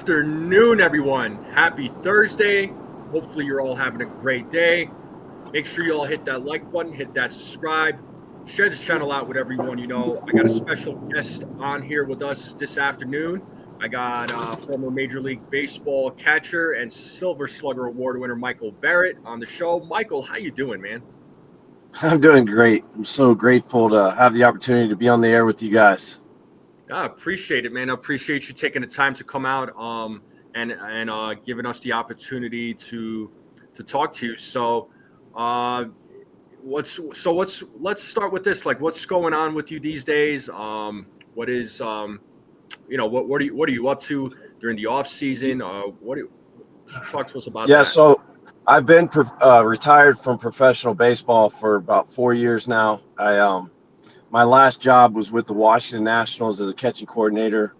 afternoon, everyone. Happy Thursday. Hopefully, you're all having a great day. Make sure you all hit that like button, hit that subscribe, share this channel out with everyone you know. I got a special guest on here with us this afternoon. I got former Major League Baseball catcher and Silver Slugger Award winner Michael Barrett on the show. Michael, how you doing, man? I'm doing great. I'm so grateful to have the opportunity to be on the air with you guys. I appreciate it, man. I appreciate you taking the time to come out and giving us the opportunity to talk to you. Uh, let's start with this. Like, what's going on with you these days? What is what are you up to during the off season? Talk to us about Yeah, that. so I've been retired from professional baseball for about 4 years now. My last job was with the Washington Nationals as a catching coordinator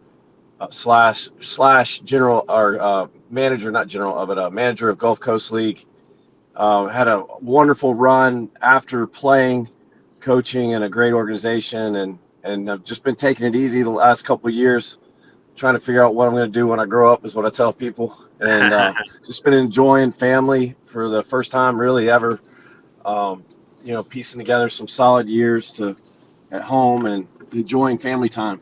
slash general or manager, not general, but manager of Gulf Coast League. Had a wonderful run after playing, coaching in a great organization, and I've just been taking it easy the last couple of years, trying to figure out what I'm going to do when I grow up is what I tell people, and just been enjoying family for the first time really ever. Piecing together some solid years at home and enjoying family time.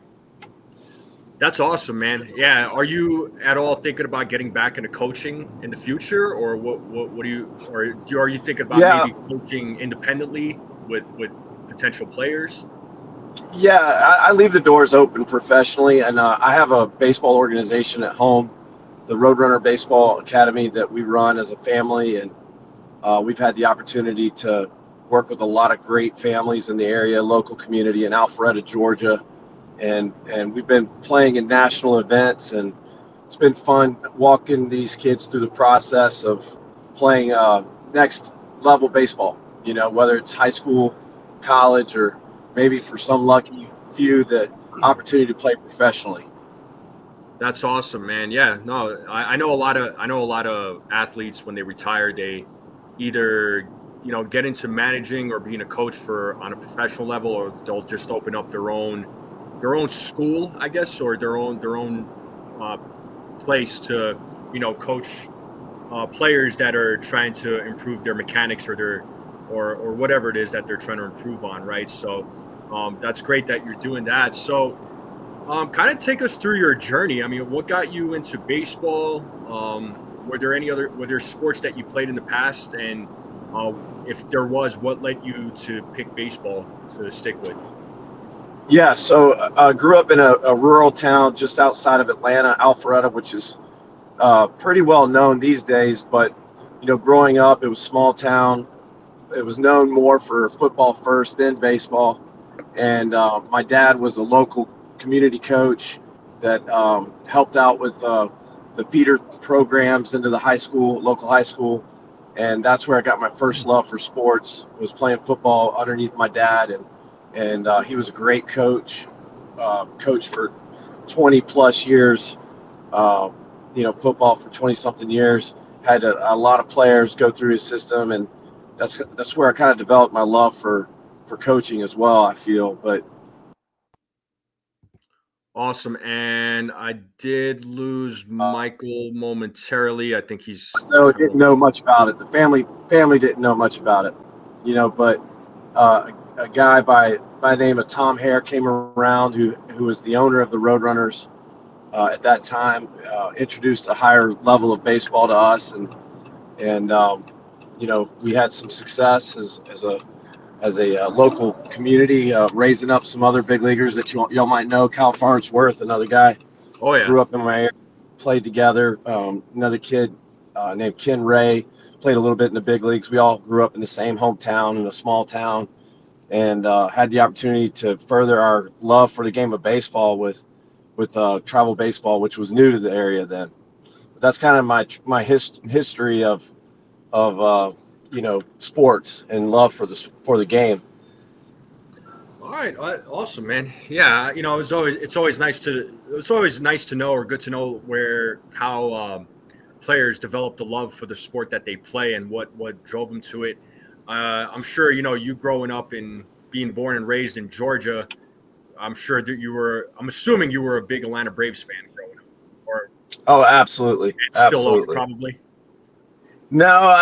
That's awesome, man. Yeah. Are you at all thinking about getting back into coaching in the future, or what do you, are you thinking about Yeah, maybe coaching independently with potential players? yeah. I leave the doors open professionally, and I have a baseball organization at home, the Roadrunner Baseball Academy that we run as a family, and we've had the opportunity to work with a lot of great families in the area, local community in Alpharetta, Georgia, and we've been playing in national events, and it's been fun walking these kids through the process of playing next level baseball. Whether it's high school, college, or maybe for some lucky few the opportunity to play professionally. That's awesome, man. Yeah, no, I know a lot of athletes when they retire, they either get into managing or being a coach for on a professional level, or they'll just open up their own school, I guess, or their own uh, place to coach players that are trying to improve their mechanics or whatever it is that they're trying to improve on, right? So that's great that you're doing that. So kind of take us through your journey. I mean, what got you into baseball? Were there sports that you played in the past, and uh, if there was, what led you to pick baseball to stick with? Yeah, so I grew up in a rural town just outside of Atlanta, Alpharetta, which is pretty well known these days. But growing up, it was small town. It was known more for football first, then baseball. And my dad was a local community coach that helped out with the feeder programs into the local high school. And that's where I got my first love for sports, was playing football underneath my dad. And he was a great coach, coach for 20 plus years, uh, football for 20 something years, had a lot of players go through his system. And that's where I kind of developed my love for coaching as well, I feel. But Awesome. And I did lose Michael momentarily. I think he's no, coming. didn't know much about it. The family didn't know much about it, but a guy by the name of Tom Hare came around, who was the owner of the Roadrunners at that time, introduced a higher level of baseball to us, and we had some success as a local community, raising up some other big leaguers that y'all might know. Cal Farnsworth, another guy, Oh yeah. grew up in my area, played together. Another kid named Ken Ray played a little bit in the big leagues. We all grew up in the same hometown in a small town, and had the opportunity to further our love for the game of baseball with travel baseball, which was new to the area then. But that's kind of my history of sports and love for the game. All right, awesome, man. Yeah, it's always nice to know, or good to know where how players develop the love for the sport that they play and what drove them to it. I'm sure you growing up and being born and raised in Georgia. I'm sure that I'm assuming you were a big Atlanta Braves fan growing up, or Oh, absolutely, It's still are absolutely. probably. No,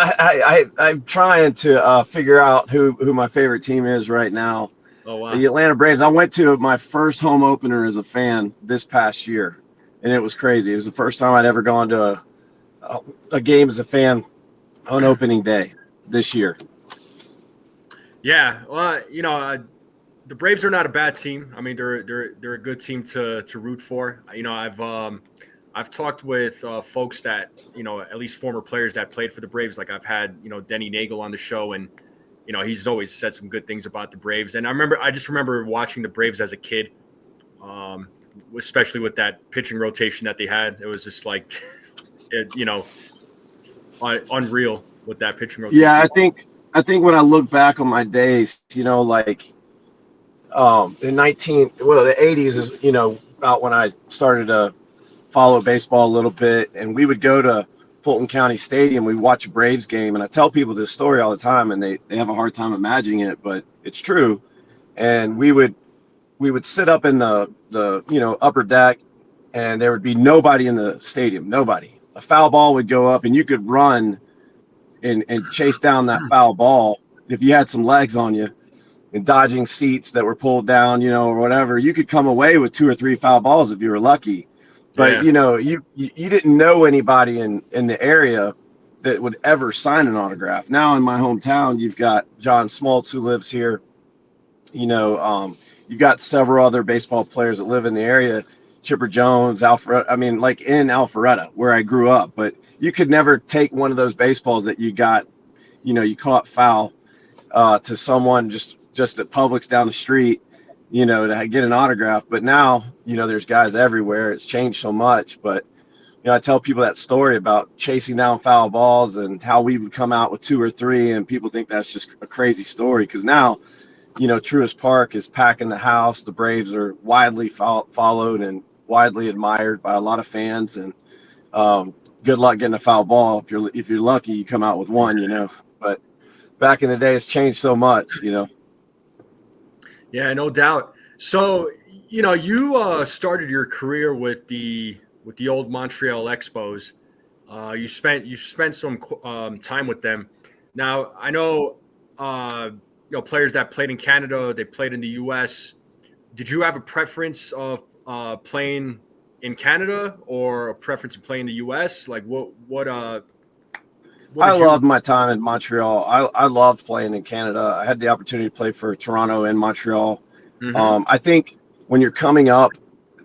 I'm trying to figure out who my favorite team is right now. Oh wow. The Atlanta Braves. I went to my first home opener as a fan this past year, and it was crazy. It was the first time I'd ever gone to a game as a fan on opening day this year. Yeah, well, the Braves are not a bad team. I mean, they're a good team to root for. I've talked with folks that at least former players that played for the Braves. Like I've had Denny Nagel on the show, and he's always said some good things about the Braves. And I just remember watching the Braves as a kid, um, especially with that pitching rotation that they had. It was just like, unreal with that pitching Yeah, rotation. I think when I look back on my days, like in the 80s is about when I started to follow baseball a little bit, and we would go to Fulton County Stadium. We watch a Braves game, and I tell people this story all the time, and they have a hard time imagining it, but it's true. And we would sit up in the upper deck, and there would be nobody in the stadium, nobody. A foul ball would go up, and you could run and chase down that foul ball if you had some legs on you and dodging seats that were pulled down, or whatever. You could come away with 2 or 3 foul balls if you were lucky. But Yeah, you didn't know anybody in the area that would ever sign an autograph. Now in my hometown, you've got John Smoltz who lives here. You've got several other baseball players that live in the area. Chipper Jones, Alfred. I mean, like in Alpharetta, where I grew up. But you could never take one of those baseballs that you got, you caught foul to someone just at Publix down the street, to get an autograph. But now, there's guys everywhere. It's changed so much. But I tell people that story about chasing down foul balls and how we would come out with 2 or 3, and people think that's just a crazy story because now, Truist Park is packing the house. The Braves are widely followed and widely admired by a lot of fans. And good luck getting a foul ball. If you're lucky, you come out with one. But back in the day, it's changed so much. yeah, no doubt. So, you started your career with the old Montreal Expos. You spent some time with them. Now, I know players that played in Canada, they played in the U.S. Did you have a preference of playing in Canada or a preference of playing in the U.S.? Like, what I did you? loved my time in Montreal. I loved playing in Canada. I had the opportunity to play for Toronto and Montreal. Hmm. I think when you're coming up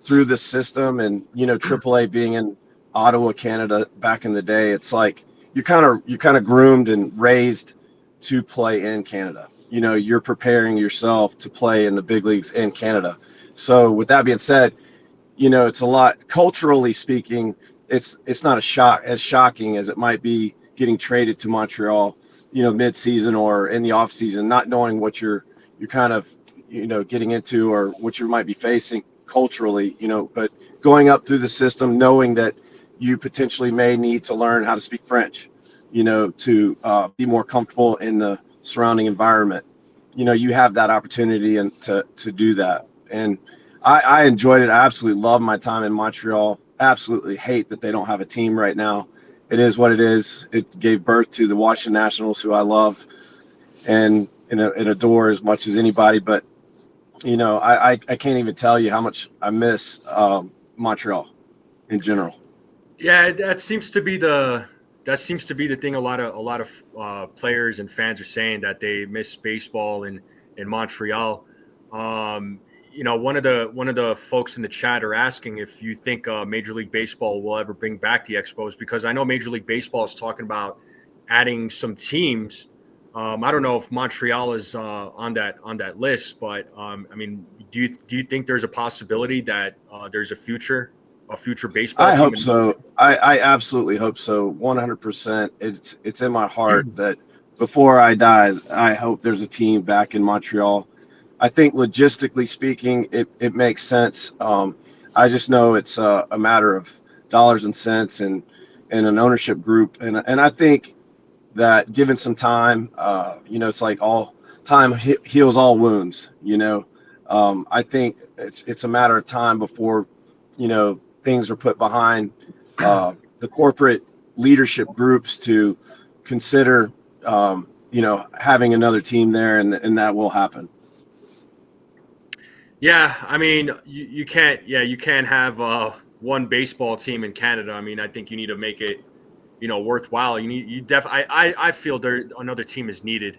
through the system and AAA being in Ottawa, Canada back in the day, it's like you're kind of groomed and raised to play in Canada. You're preparing yourself to play in the big leagues in Canada. So with that being said, it's a lot culturally speaking. It's not as shocking as it might be getting traded to Montreal, mid-season or in the off season, not knowing what you're kind of getting into or what you might be facing culturally. But going up through the system, knowing that you potentially may need to learn how to speak French, to be more comfortable in the surrounding environment. You have that opportunity and to do that. And I enjoyed it. I absolutely love my time in Montreal. Absolutely hate that they don't have a team right now. It is what it is. It gave birth to the Washington Nationals, who I love and adore as much as anybody. But I can't even tell you how much I miss Montreal in general. Yeah, that seems to be the thing. A lot of players and fans are saying that they miss baseball in Montreal. One of the folks in the chat are asking if you think Major League Baseball will ever bring back the Expos, because I know Major League Baseball is talking about adding some teams. I don't know if Montreal is on that list, but I mean, do you think there's a possibility that there's a future baseball I team hope in so. I absolutely hope so. 100%. It's in my heart that before I die, I hope there's a team back in Montreal. I think logistically speaking, it makes sense. I just know it's a matter of dollars and cents and an ownership group. And I think that given some time, it's like all time heals all wounds. I think it's a matter of time before, things are put behind the corporate leadership groups to consider, having another team there, and that will happen. Yeah, I mean, you can't. Yeah, you can't have one baseball team in Canada. I mean, I think you need to make it, worthwhile. I feel there another team is needed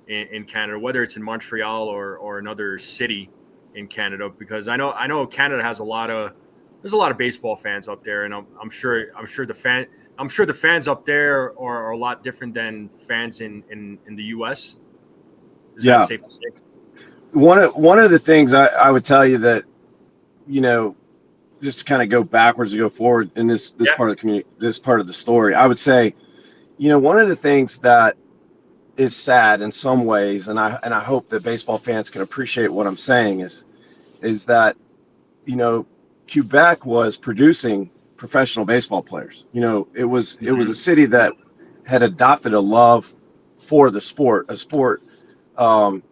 in Canada, whether it's in Montreal or another city in Canada, because I know Canada has there's a lot of baseball fans up there, and I'm sure the fans up there are a lot different than fans in the U.S. Is that Yeah, safe to say? one of the things I would tell you that, you know just to kind of go backwards and go forward in this Yeah. part of the community, this part of the story, I would say, one of the things that is sad in some ways, and I hope that baseball fans can appreciate what I'm saying, is that, you know Quebec was producing professional baseball players. It was a Hmm. city that had adopted a love for the sport, a sport, um,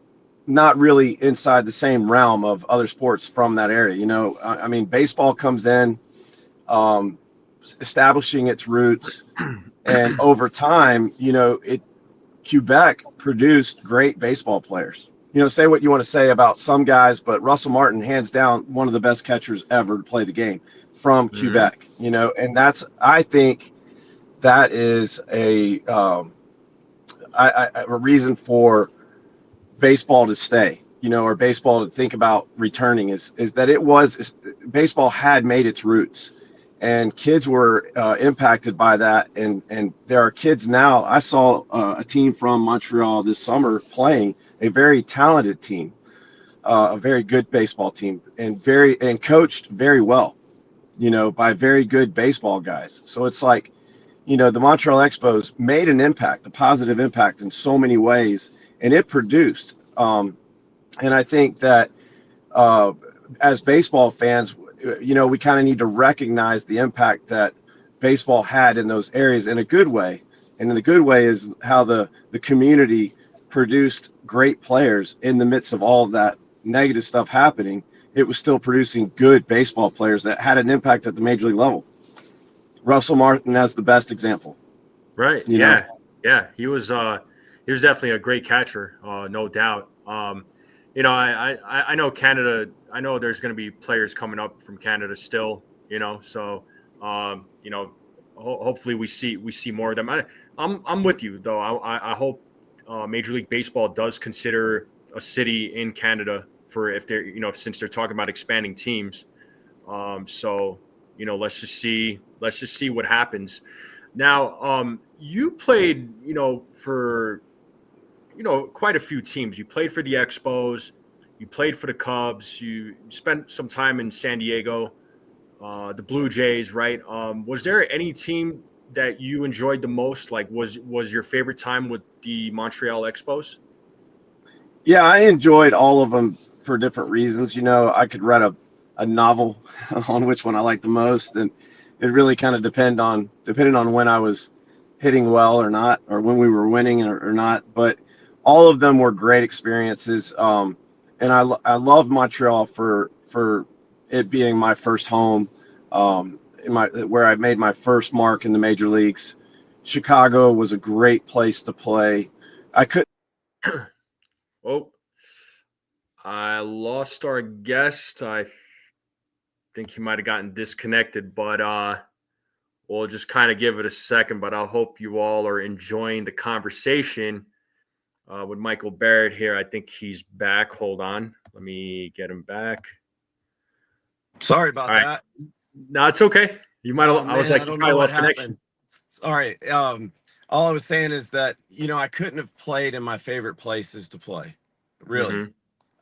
not really inside the same realm of other sports from that area. I mean, baseball comes in, um, establishing its roots, and over time, Quebec produced great baseball players. Say what you want to say about some guys, but Russell Martin, hands down, one of the best catchers ever to play the game from Hmm. Quebec. And I think that is a reason for baseball to stay, or baseball to think about returning, is that baseball had made its roots, and kids were impacted by that. And there are kids now. I saw a team from Montreal this summer playing, a very talented team, a very good baseball team, and coached very well, by very good baseball guys. So it's like, the Montreal Expos made an impact, a positive impact in so many ways, and it produced. And I think that, uh, as baseball fans, we kind of need to recognize the impact that baseball had in those areas in a good way. And in the good way is how the community produced great players in the midst of all of that negative stuff happening. It was still producing good baseball players that had an impact at the major league level. Russell Martin as the best example, Right. you know. Yeah. Yeah. He was definitely a great catcher, no doubt. I know Canada. I know there's going to be players coming up from Canada still. So um, you know, hopefully we see more of them. I'm with you though. I hope Major League Baseball does consider a city in Canada for if they're since they're talking about expanding teams. So let's just see what happens. Now, you played, for quite a few teams. You played for the Expos, you played for the Cubs, you spent some time in San Diego, the Blue Jays, right? Was there any team that you enjoyed the most? Like, was your favorite time with the Montreal Expos? Yeah, I enjoyed all of them for different reasons. I could write a novel on which one I like the most, and it really kind of depended on when I was hitting well or not, or when we were winning or not. But all of them were great experiences. And I love Montreal for it being my first home, where I made my first mark in the major leagues. Chicago was a great place to play. I could Oh, I lost our guest. I think he might have gotten disconnected, but we'll just kind of give it a second. But I hope you all are enjoying the conversation with Michael Barrett here. I think he's back. Hold on. Let me get him back. Sorry All about right. that. No, it's okay. You might have, Oh I was man, like, I you don't know probably what lost connection. happened. All right. All I was saying is that, I couldn't have played in my favorite places to play. Really.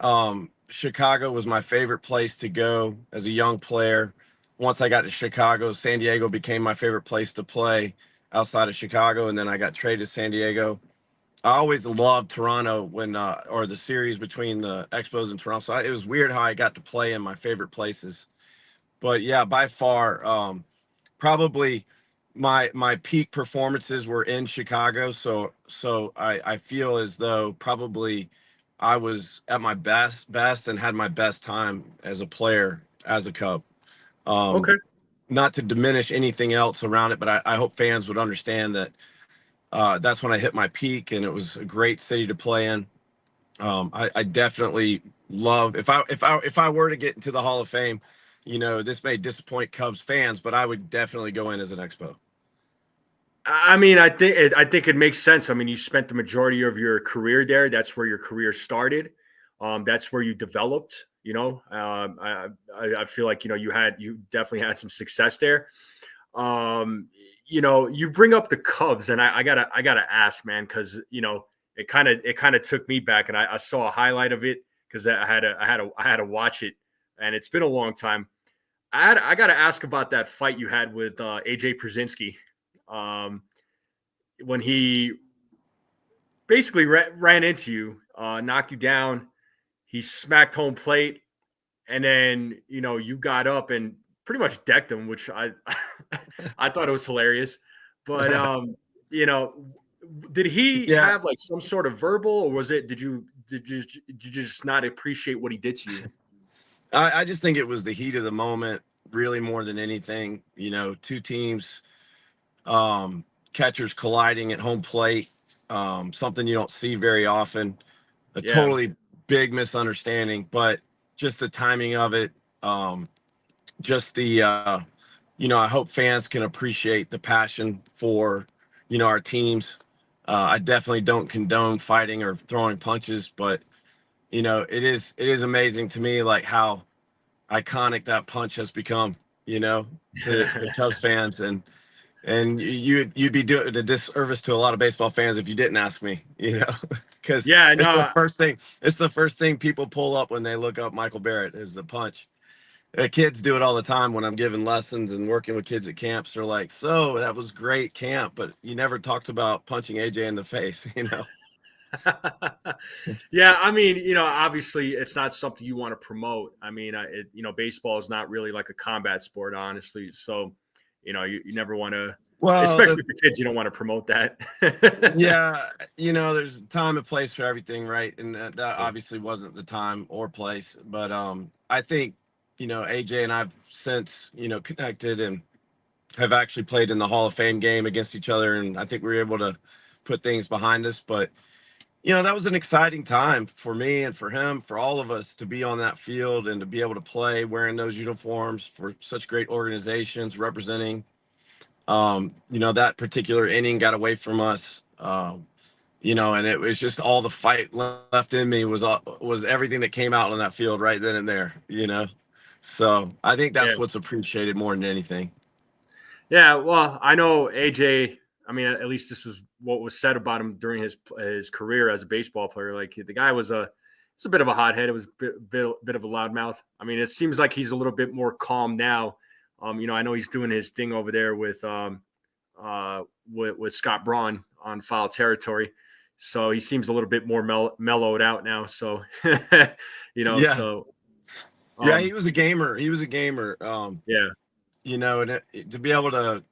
Hmm. Chicago was my favorite place to go as a young player. Once I got to Chicago, San Diego became my favorite place to play outside of Chicago, and then I got traded to San Diego. I always loved Toronto or the series between the Expos and Toronto. So it was weird how I got to play in my favorite places. But yeah, by far, probably my peak performances were in Chicago. So I feel as though probably I was at my best and had my best time as a player as a Cub. Um, Okay. not to diminish anything else around it, but I hope fans would understand that that's when I hit my peak, and it was a great city to play in. I definitely love if I were to get into the Hall of Fame, this may disappoint Cubs fans, but I would definitely go in as an Expo. I mean, I think it makes sense. I mean, you spent the majority of your career there. That's where your career started. That's where you developed. I feel like you definitely had some success there. You bring up the Cubs, and I gotta ask, man, because it kind of took me back, and I saw a highlight of it because I had to watch it, and it's been a long time. I got to ask about that fight you had with AJ Przinsky, um, when he basically ran into you, knocked you down. He smacked home plate, and then you got up and pretty much decked him, which I I thought it was hilarious. But you know, did he Yeah, have like some sort of verbal, or was it? Did you just not appreciate what he did to you? I just think it was the heat of the moment, really more than anything. Two teams, catchers colliding at home plate, something you don't see very often. A Yeah, totally big misunderstanding, but just the timing of it, just the I hope fans can appreciate the passion for our teams. I definitely don't condone fighting or throwing punches, but it is amazing to me like how iconic that punch has become, to Cubs fans, and you'd be doing a disservice to a lot of baseball fans if you didn't ask me, because yeah. it's the No, first thing it's the first thing people pull up when they look up Michael Barrett is the punch. Kids do it all the time when I'm giving lessons and working with kids at camps. They're like, "So that was great camp, but you never talked about punching AJ in the face." yeah, I mean, obviously it's not something you want to promote. I mean, baseball is not really like a combat sport, honestly. So, you never want to, Well, especially for kids, you don't want to promote that. yeah, there's time and place for everything, right? And that obviously wasn't the time or place, but I think AJ and I've since connected and have actually played in the Hall of Fame game against each other, and I think we were able to put things behind us. But that was an exciting time for me and for him, for all of us to be on that field and to be able to play wearing those uniforms for such great organizations representing. That particular inning got away from us. And it was just all the fight left in me was everything that came out on that field right then and there. So I think Yeah. that's what's appreciated more than anything. Yeah, well, I know AJ. I mean, at least this was what was said about him during his career as a baseball player. Like the guy was a bit of a hothead. It was a bit of a loudmouth. I mean, it seems like he's a little bit more calm now. I know he's doing his thing over there with Scott Braun on Foul Territory. So he seems a little bit more mellowed out now. So Yeah. so Yeah, um, he was a gamer. He was a gamer. yeah. And to be able to,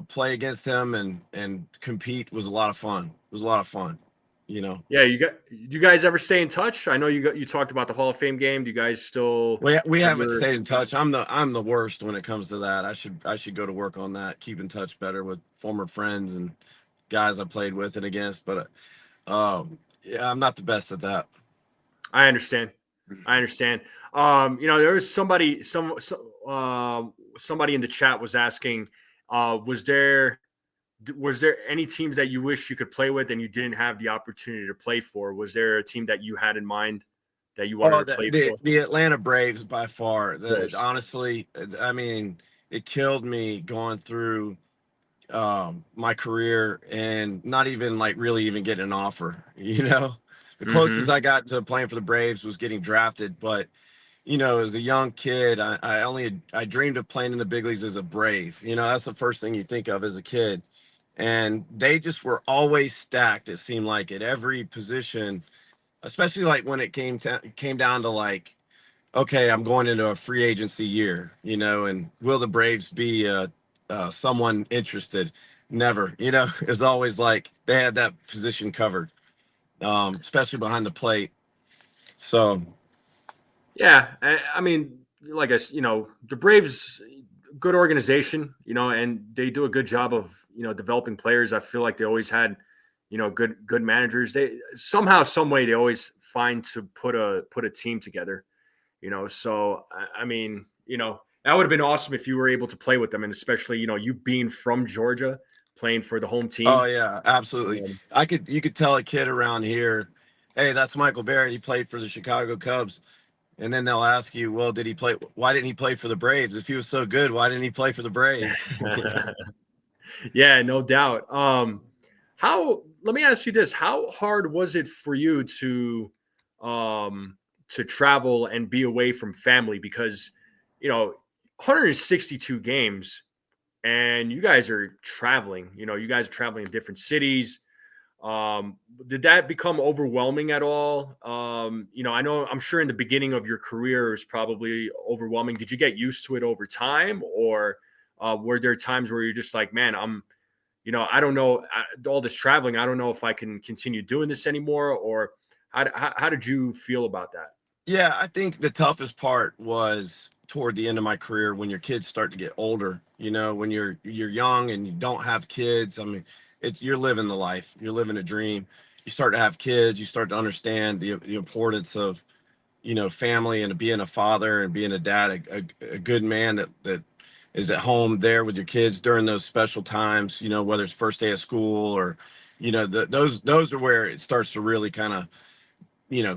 play against him and compete was a lot of fun. It was a lot of fun, you know. Yeah, you guys ever stay in touch? I know you talked about the Hall of Fame game. Do you guys still We haven't ever? stayed in touch. I'm the worst when it comes to that. I should go to work on that. Keep in touch better with former friends and guys I played with and against. But yeah, I'm not the best at that. I understand. I understand. There was somebody in the chat was asking, was there any teams that you wish you could play with and you didn't have the opportunity to play for? Was there a team that you had in mind that you wanted Oh, to play the for? Of the Atlanta Braves by far. course. Honestly, I mean, it killed me going through my career and not even like really even getting an offer. The closest Hmm. I got to playing for the Braves was getting drafted, but as a young kid, I dreamed of playing in the big leagues as a Brave. That's the first thing you think of as a kid, and they just were always stacked. It seemed like at every position, especially like when it came down to like, okay, I'm going into a free agency year, and will the Braves be someone interested? Never, it's always like they had that position covered, especially behind the plate. So Yeah, I mean, like the Braves. good organization, and they do a good job of, developing players. I feel like they always had, good managers. They somehow, some way, they always find to put a team together, So I mean, that would have been awesome if you were able to play with them, and especially, you being from Georgia, playing for the home Oh team. yeah, absolutely. You could tell a kid around here, hey, that's Michael Barrett. He played for the Chicago Cubs. And then they'll ask you, well, why didn't he play for the Braves? If he was so good, why didn't he play for the Braves? Yeah, no doubt. Let me ask you this. How hard was it for you to travel and be away from family? Because, 162 games and you guys are traveling, you guys are traveling in different cities. Did that become overwhelming at all? I'm sure in the beginning of your career it was probably overwhelming. Did you get used to it over time, or were there times where you're just like, man, I don't know, all this traveling, I don't know if I can continue doing this anymore, or how did you feel about that? Yeah, I think the toughest part was toward the end of my career when your kids start to get older. When you're young and you don't have kids. I mean, you're living the life. You're living a dream. You start to have kids. You start to understand the importance of family and being a father and being a dad, a good man that is at home there with your kids during those special times. Whether it's first day of school or those are where it starts to really kind of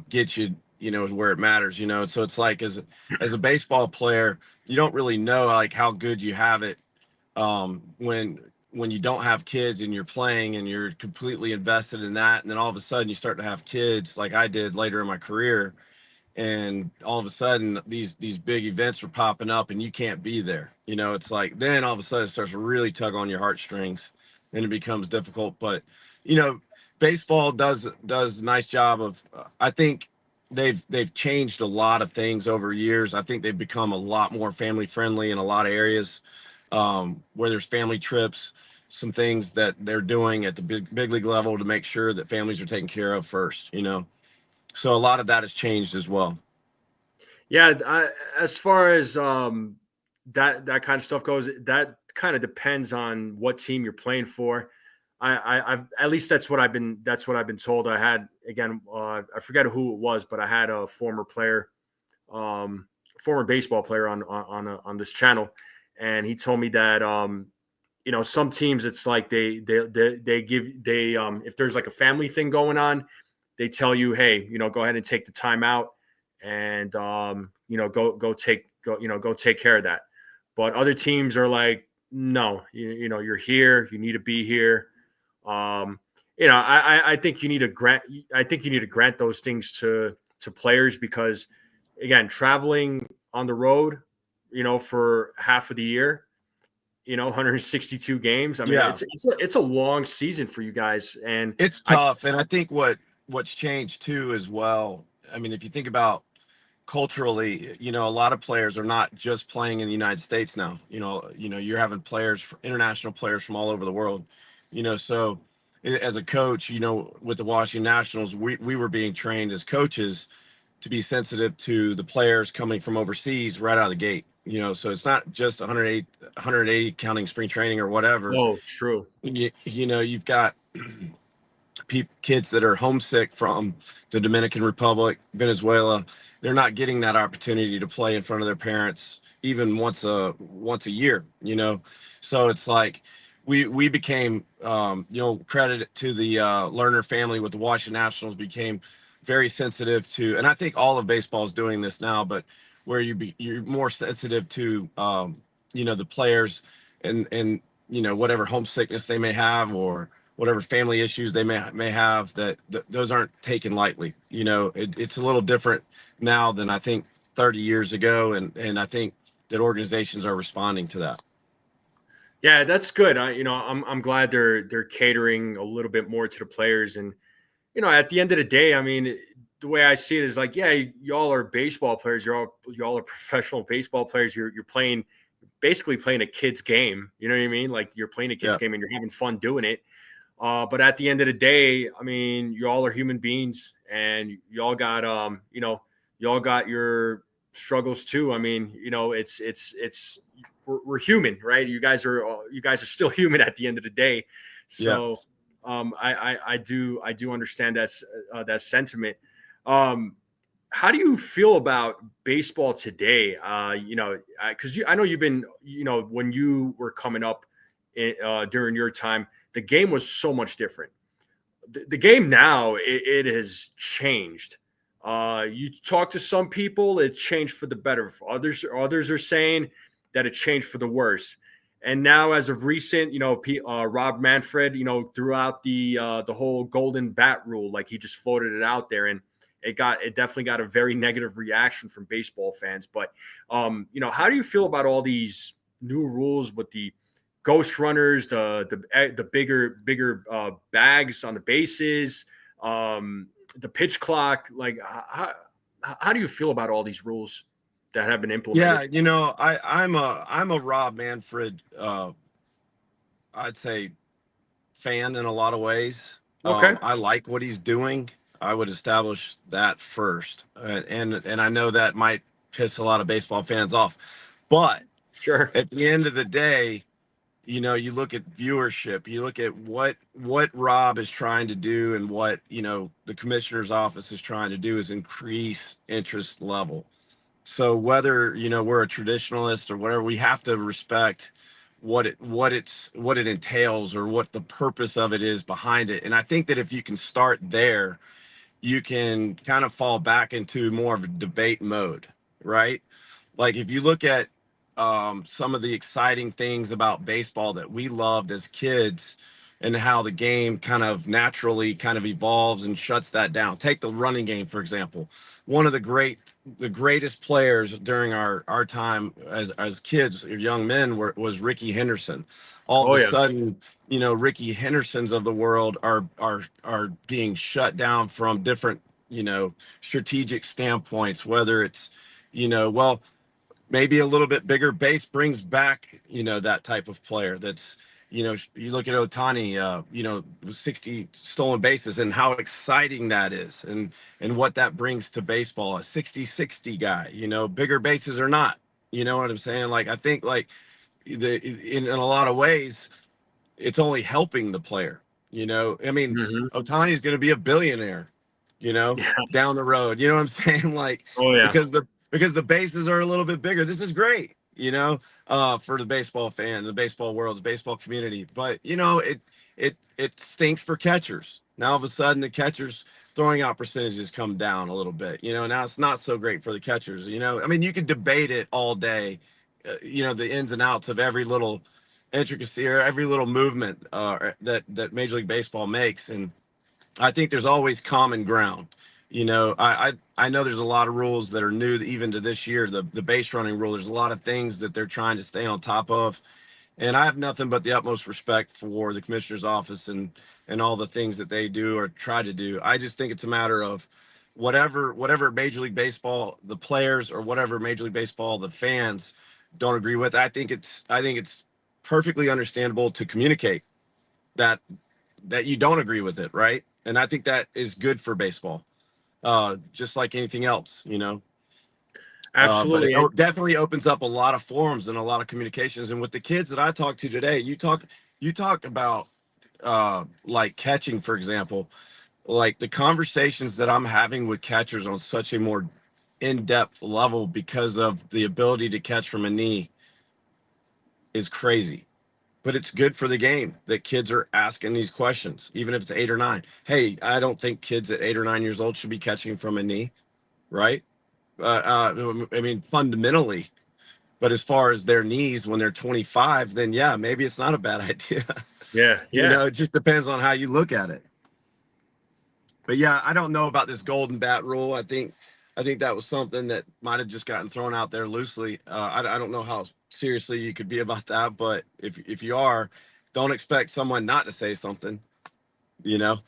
get you, where it matters, so it's like as a baseball player, you don't really know like how good you have it when you don't have kids and you're playing and you're completely invested in that, and then all of a sudden you start to have kids like I did later in my career, and all of a sudden these big events are popping up and you can't be there. It's like then all of a sudden it starts to really tug on your heartstrings and it becomes difficult. But baseball does a nice job of I think they've changed a lot of things over years. I think they've become a lot more family friendly in a lot of areas, where there's family trips, some things that they're doing at the big league level to make sure that families are taken care of first. So a lot of that has changed as well. Yeah, as far as that kind of stuff goes, that kind of depends on what team you're playing for. I've at least that's what I've been told. I had again, I forget who it was, but I had a former player, former baseball player on this channel, and he told me that some teams it's like they give if there's like a family thing going on, they tell you, hey, go ahead and take the time out and go take care of that. But other teams are like, no, you're here, you need to be here. I think you need to grant those things to players because again, traveling on the road, for half of the year, 162 games. I mean, Yeah, it's a long season for you guys, and it's I tough. And I think what's changed too as well. I mean, if you think about culturally, a lot of players are not just playing in the United States now. You're having international players from all over the world. So as a coach, with the Washington Nationals, we were being trained as coaches to be sensitive to the players coming from overseas right out of the gate. So it's not just 180 counting spring training or whatever. oh, true. You've got kids that are homesick from the Dominican Republic, Venezuela. They're not getting that opportunity to play in front of their parents even once a year. So it's like we became credit to the Lerner family with the Washington Nationals, became very sensitive to, and I think all of baseball is doing this now, but where you're more sensitive to the players and whatever homesickness they may have or whatever family issues they may have, that those aren't taken lightly. It's a little different now than I think 30 years ago, and I think that organizations are responding to that. Yeah, that's good. I'm glad they're catering a little bit more to the players, and at the end of the day, I mean, the way I see it is like, yeah, y'all are baseball players. Y'all are professional baseball players. You're playing, basically playing a kid's game. You know what I mean? Like you're playing a kid's Yeah. game and you're having fun doing it. But at the end of the day, I mean, you all are human beings, and y'all got y'all got your struggles too. I mean, it's we're human, right? You guys are still human at the end of the day. So I do understand that sentiment. How do you feel about baseball today? Because I know you've been, when you were coming up during your time, the game was so much different. The game now, it has changed. You talk to some people, it changed for the better. Others are saying that it changed for the worse. And now, as of recent, Rob Manfred, threw out the whole golden bat rule, like he just floated it out there, and it definitely got a very negative reaction from baseball fans. But how do you feel about all these new rules with the ghost runners, the bigger bags on the bases, the pitch clock? Like, how do you feel about all these rules that have been implemented? Yeah, I'm a Rob Manfred, I'd say, fan in a lot of ways. Okay, I like what he's doing. I would establish that first, and I know that might piss a lot of baseball fans off, but sure. at the end of the day, you look at viewership, you look at what Rob is trying to do, and what the commissioner's office is trying to do is increase interest level. So whether we're a traditionalist or whatever, we have to respect what it entails, or what the purpose of it is behind it. And I think that if you can start there, you can kind of fall back into more of a debate mode, right? Like if you look at some of the exciting things about baseball that we loved as kids, and how the game kind of naturally kind of evolves and shuts that down. Take the running game, for example. One of the greatest players during our time as kids or young men was Ricky Henderson. All Oh of a yeah. sudden, Ricky Hendersons of the world are being shut down from different, strategic standpoints, whether it's, well, maybe a little bit bigger base brings back, that type of player. That's, you look at Ohtani, 60 stolen bases, and how exciting that is, and what that brings to baseball. A 60-60 guy, bigger bases or not, you know what I'm saying? Like, I think, like, in a lot of ways, it's only helping the player. I mean, Hmm. Ohtani is going to be a billionaire, Yeah. down the road. You know what I'm saying? Like, Oh yeah. because the bases are a little bit bigger. This is great, for the baseball fan, the baseball world, the baseball community. But it stinks for catchers. Now all of a sudden the catchers throwing out percentages come down a little bit. Now it's not so great for the catchers. I mean, you could debate it all day. The ins and outs of every little intricacy or every little movement that Major League Baseball makes, and I think there's always common ground. I know there's a lot of rules that are new even to this year. The base running rule. There's a lot of things that they're trying to stay on top of, and I have nothing but the utmost respect for the commissioner's office and all the things that they do or try to do. I just think it's a matter of whatever Major League Baseball, the players, or whatever Major League Baseball, the fans don't agree with. I think it's perfectly understandable to communicate that you don't agree with it, right? And I think that is good for baseball, just like anything else, But it Absolutely. definitely opens up a lot of forums and a lot of communications. And with the kids that I talked to today, you talk about like catching, for example, like the conversations that I'm having with catchers on such a more in-depth level because of the ability to catch from a knee is crazy. But it's good for the game that kids are asking these questions, even if it's 8 or 9. Hey, I don't think kids at 8 or 9 years old should be catching from a knee, right? I mean, fundamentally, but as far as their knees when they're 25, then yeah, maybe it's not a bad idea. Yeah. Yeah. It just depends on how you look at it. But yeah, I don't know about this golden bat rule. I think that was something that might have just gotten thrown out there loosely. I don't know how seriously you could be about that, but if you are, don't expect someone not to say something. You know?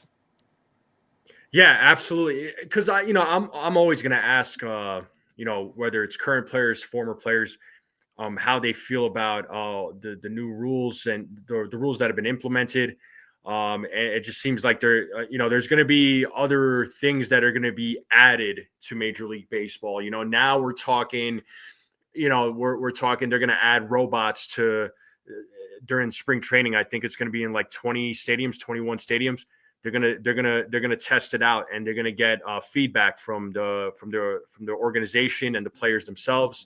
Yeah, absolutely. Because I'm always going to ask, whether it's current players, former players, how they feel about the new rules and the rules that have been implemented. And it just seems like there's going to be other things that are going to be added to Major League Baseball. Now we're talking, we're talking they're going to add robots to during spring training. I think it's going to be in like 20 stadiums, 21 stadiums. They're gonna test it out, and they're gonna get feedback from the organization and the players themselves.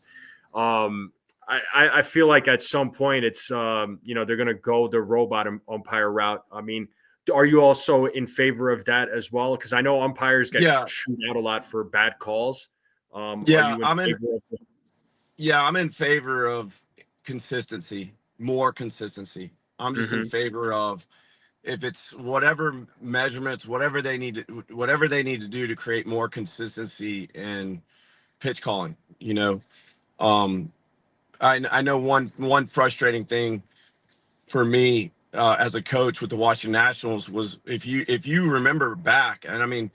I feel like at some point it's they're gonna go the robot umpire route. I mean, are you also in favor of that as well? Because I know umpires get Yeah, chewed out a lot for bad calls. Are yeah, you in favor of it? yeah, I'm in favor of consistency, more consistency. I'm just in Mm-hmm. favor of if it's whatever measurements, whatever they need to do to create more consistency in pitch calling. Um, I know one frustrating thing for me as a coach with the Washington Nationals was if you remember back, and I mean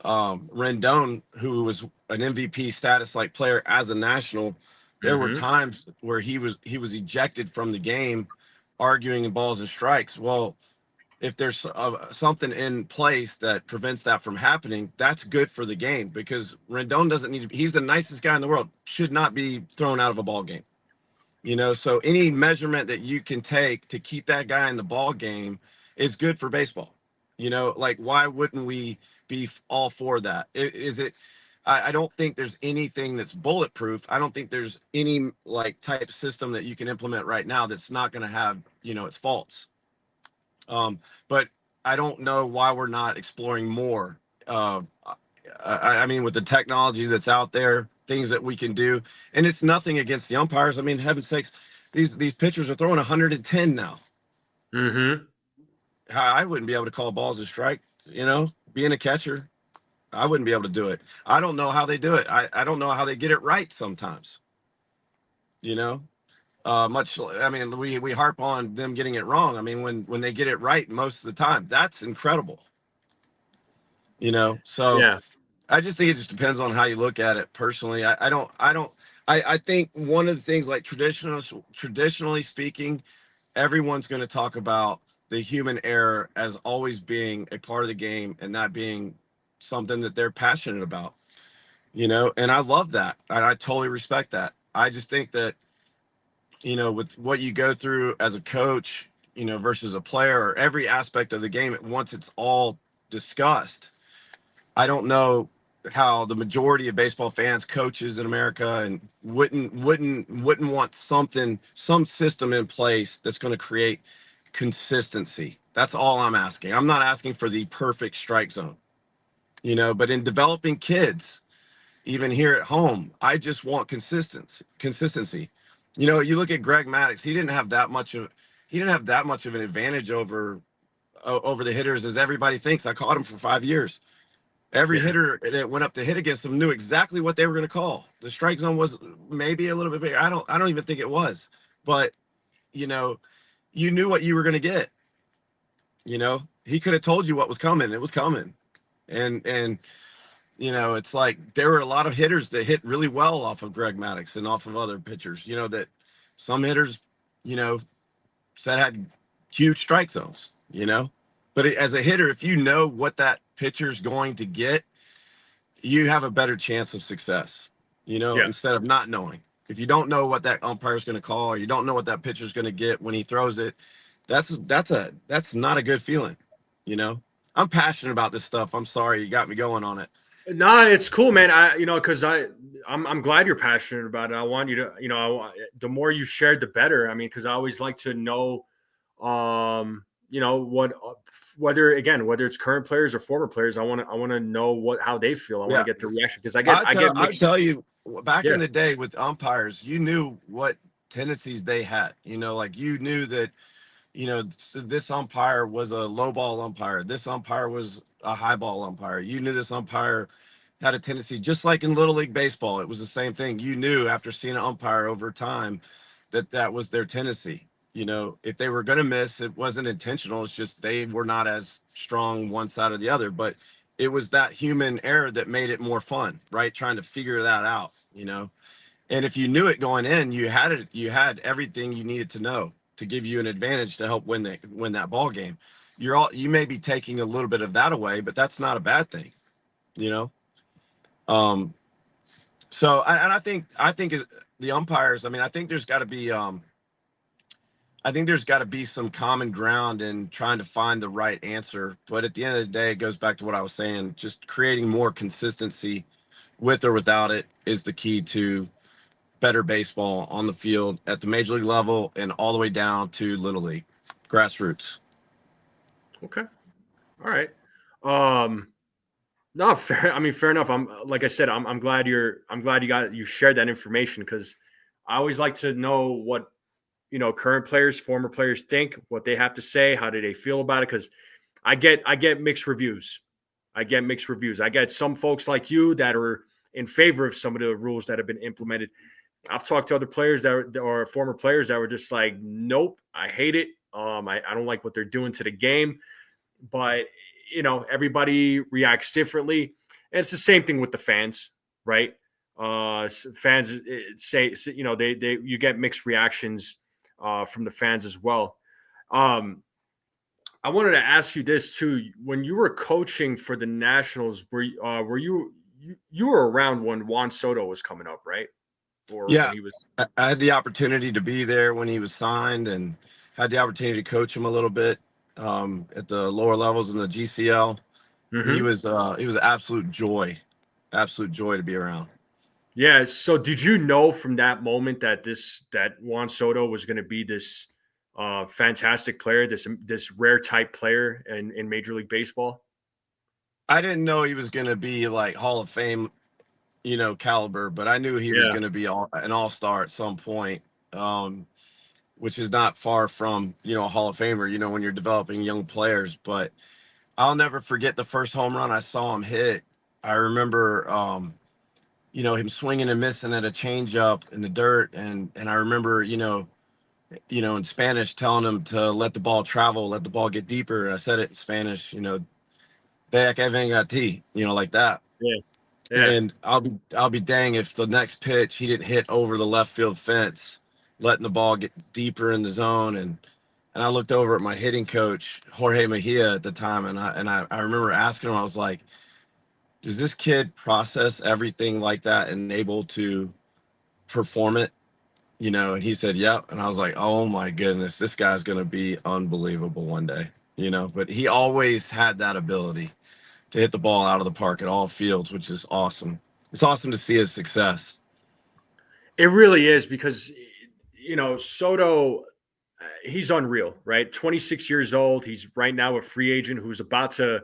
Rendon, who was an MVP status like player as a national, there were Mm-hmm. times where he was ejected from the game, arguing in balls and strikes. Well, if there's something in place that prevents that from happening, that's good for the game because Rendon doesn't need to. He's the nicest guy in the world. Should not be thrown out of a ball game. So any measurement that you can take to keep that guy in the ball game is good for baseball. Like why wouldn't we be all for that? Is it? I don't think there's anything that's bulletproof. I don't think there's any like type system that you can implement right now that's not going to have its faults. But I don't know why we're not exploring more. I mean, with the technology that's out there, things that we can do, and it's nothing against the umpires. I mean, heaven's sakes, these pitchers are throwing 110 now. Mm-hmm. I wouldn't be able to call balls a strike. Being a catcher, I wouldn't be able to do it. I don't know how they do it. I don't know how they get it right sometimes. I mean, we harp on them getting it wrong. I mean, when they get it right most of the time, that's incredible. So Yeah. I just think it just depends on how you look at it personally. I think one of the things like traditionally speaking, everyone's going to talk about the human error as always being a part of the game and not being something that they're passionate about, and I love that. I totally respect that. I just think that, with what you go through as a coach, versus a player or every aspect of the game, once it's all discussed, I don't know how the majority of baseball fans, coaches in America, and wouldn't want some system in place that's going to create consistency. That's all I'm asking. I'm not asking for the perfect strike zone, but in developing kids, even here at home, I just want consistency. You look at Greg Maddux, he didn't have that much of an advantage over the hitters as everybody thinks. I caught him for 5 years. Every Yeah. hitter that went up to hit against him knew exactly what they were going to call. The strike zone was maybe a little bit bigger. I don't even think it was, but you know, you knew what you were going to get. He could have told you what was coming. It was coming, and it's like there were a lot of hitters that hit really well off of Greg Maddux and off of other pitchers. That some hitters, said had huge strike zones. But as a hitter, if you know what that pitcher's going to get, you have a better chance of success, Yeah. instead of not knowing. If you don't know what that umpire is going to call, or you don't know what that pitcher's going to get when he throws it, that's not a good feeling. You know, I'm passionate about this stuff. I'm sorry you got me going on it. No, it's cool, man. Because I'm glad you're passionate about it. I want you to, the more you shared, the better. I mean, because I always like to know, what, whether it's current players or former players, I want to know how they feel. I want to Yeah, get the reaction because I get I mixed. tell you, back Yeah, in the day with umpires, you knew what tendencies they had. Like you knew that this umpire was a low ball umpire. This umpire was a high ball umpire. You knew this umpire had a tendency, just like in Little League Baseball, it was the same thing. You knew after seeing an umpire over time that was their tendency. If they were going to miss, it wasn't intentional. It's just they were not as strong one side or the other. But it was that human error that made it more fun, right? Trying to figure that out. And if you knew it going in, you had everything you needed to know to give you an advantage to help win that ball game. You may be taking a little bit of that away, but that's not a bad thing, you know. Um, So, I think the umpires. I mean, I think there's got to be some common ground in trying to find the right answer. But at the end of the day, it goes back to what I was saying. Just creating more consistency with or without it is the key to better baseball on the field at the major league level and all the way down to little league, grassroots. Okay. All right. Um, no, fair. I mean, fair enough. I'm like I said, I'm glad you shared that information because I always like to know what current players, former players think, what they have to say, how do they feel about it? Because I get mixed reviews. I get mixed reviews. I get some folks like you that are in favor of some of the rules that have been implemented. I've talked to other players or former players that were just like, nope, I hate it. I don't like what they're doing to the game. But everybody reacts differently, and it's the same thing with the fans, right? Fans say they you get mixed reactions from the fans as well. Um, I wanted to ask you this too. When you were coaching for the Nationals, were you were around when Juan Soto was coming up, right? Or when Yeah, he was? I had the opportunity to be there when he was signed and had the opportunity to coach him a little bit at the lower levels in the GCL. Mm-hmm. He was absolute joy to be around. Yeah. So did you know from that moment that Juan Soto was going to be this fantastic player, this rare type player in Major League Baseball? I didn't know he was going to be like Hall of Fame, caliber, but I knew he was Yeah. going to be an all-star at some point, um, which is not far from, a Hall of Famer, when you're developing young players. But I'll never forget the first home run I saw him hit. I remember, him swinging and missing at a changeup in the dirt. And I remember, in Spanish telling him to let the ball travel, let the ball get deeper. And I said it in Spanish, "Ve que venga a ti," like that. Yeah. Yeah. And I'll be dang if the next pitch he didn't hit over the left field fence, letting the ball get deeper in the zone. And I looked over at my hitting coach, Jorge Mejia at the time, and I remember asking him, I was like, does this kid process everything like that and able to perform it? And he said, yep. And I was like, oh my goodness, this guy's gonna be unbelievable one day, but he always had that ability to hit the ball out of the park at all fields, which is awesome. It's awesome to see his success. It really is because Soto, he's unreal, right? 26 years old. He's right now a free agent who's about to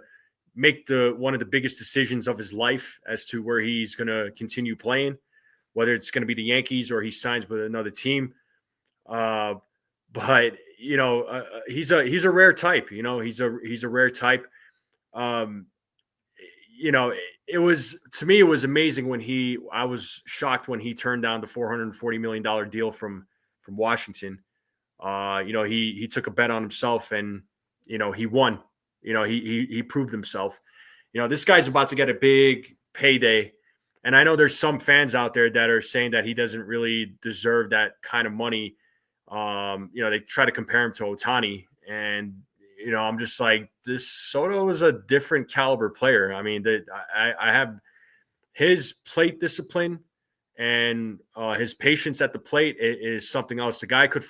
make the one of the biggest decisions of his life as to where he's going to continue playing, whether it's going to be the Yankees or he signs with another team. Uh, but he's a rare type. He's a rare type. Um, it was to me it was amazing when I was shocked when he turned down the $440 million deal from Washington. He took a bet on himself and he won. He proved himself. This guy's about to get a big payday. And I know there's some fans out there that are saying that he doesn't really deserve that kind of money. They try to compare him to Otani, and I'm just like, this Soto is a different caliber player. I mean, I have his plate discipline and his patience at the plate is something else. The guy could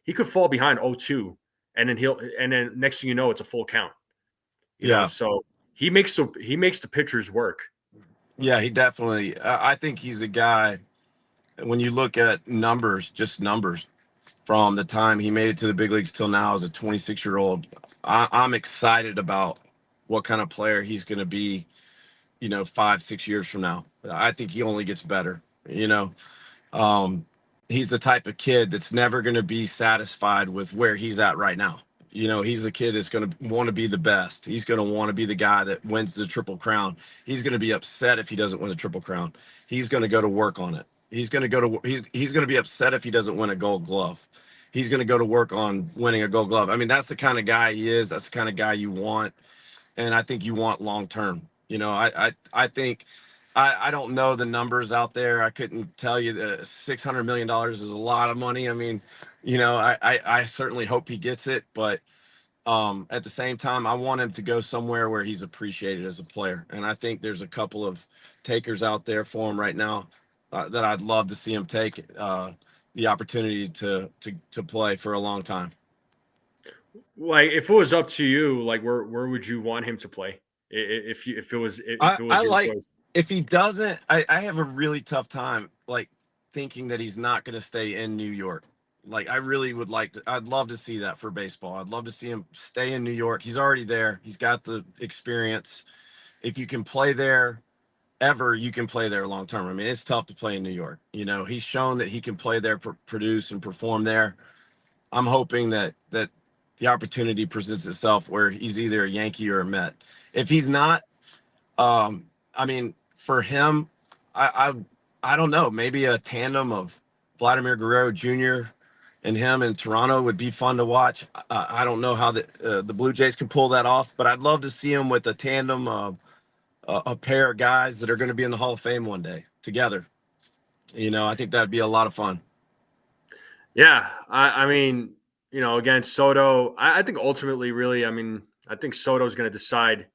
he could fall behind 0-2, and then next thing you know, it's a full count. Yeah. So he makes the pitchers work. Yeah, he definitely, I think he's a guy, when you look at numbers, just numbers from the time he made it to the big leagues till now as a 26-year-old, I'm excited about what kind of player he's going to be, 5, 6 years from now. I think he only gets better, um, he's the type of kid that's never going to be satisfied with where he's at right now. He's a kid that's going to want to be the best. He's going to want to be the guy that wins the Triple Crown. He's going to be upset if he doesn't win the Triple Crown. He's going to go to work on it. He's going to be upset if he doesn't win a Gold Glove. He's going to go to work on winning a Gold Glove. I mean, that's the kind of guy he is. That's the kind of guy you want, and I think you want long term. I think I don't know the numbers out there. I couldn't tell you that $600 million is a lot of money. I mean, I certainly hope he gets it, but At the same time, I want him to go somewhere where he's appreciated as a player. And I think there's a couple of takers out there for him right now that I'd love to see him take the opportunity to play for a long time. Like, if it was up to you, like, where would you want him to play? If it I was your like choice. if he doesn't, I have a really tough time like thinking that he's not going to stay in New York. Like I really would like to. I'd love to see that for baseball. I'd love to see him stay in New York. He's already there. He's got the experience. If you can play there ever, you can play there long term. I mean, it's tough to play in New York. You know, he's shown that he can play there, produce and perform there. I'm hoping that the opportunity presents itself where he's either a Yankee or a Met. If he's not, I mean, for him, I I don't know. Maybe a tandem of Vladimir Guerrero Jr. and him in Toronto would be fun to watch. I don't know how the Blue Jays can pull that off, but I'd love to see him with a tandem of a pair of guys that are going to be in the Hall of Fame one day together. You know, I think that'd be a lot of fun. Yeah, I mean, against Soto, I think ultimately, really, I mean, I think Soto's going to decide.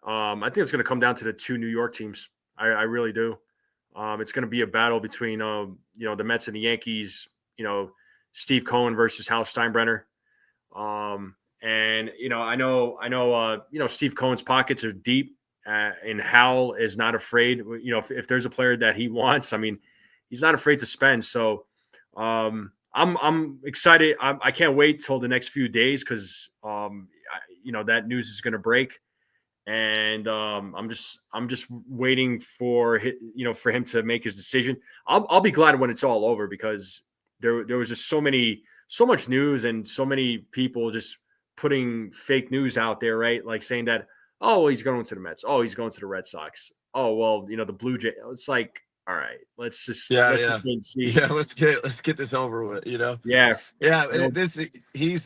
I think it's going to come down to the two New York teams. I really do. It's going to be a battle between, the Mets and the Yankees. Steve Cohen versus Hal Steinbrenner. And Steve Cohen's pockets are deep, and Hal is not afraid. If there's a player that he wants, I mean, he's not afraid to spend. So I'm excited. I can't wait till the next few days because that news is going to break, and I'm just waiting for for him to make his decision. I'll be glad when it's all over because there was just so much news and so many people just putting fake news out there, right? Like saying that, oh, well, he's going to the Mets. Oh, he's going to the Red Sox. Oh, well, the Blue Jays. It's like, all right, let's just wait and see. Yeah, let's get this over with, Yeah. Yeah, he's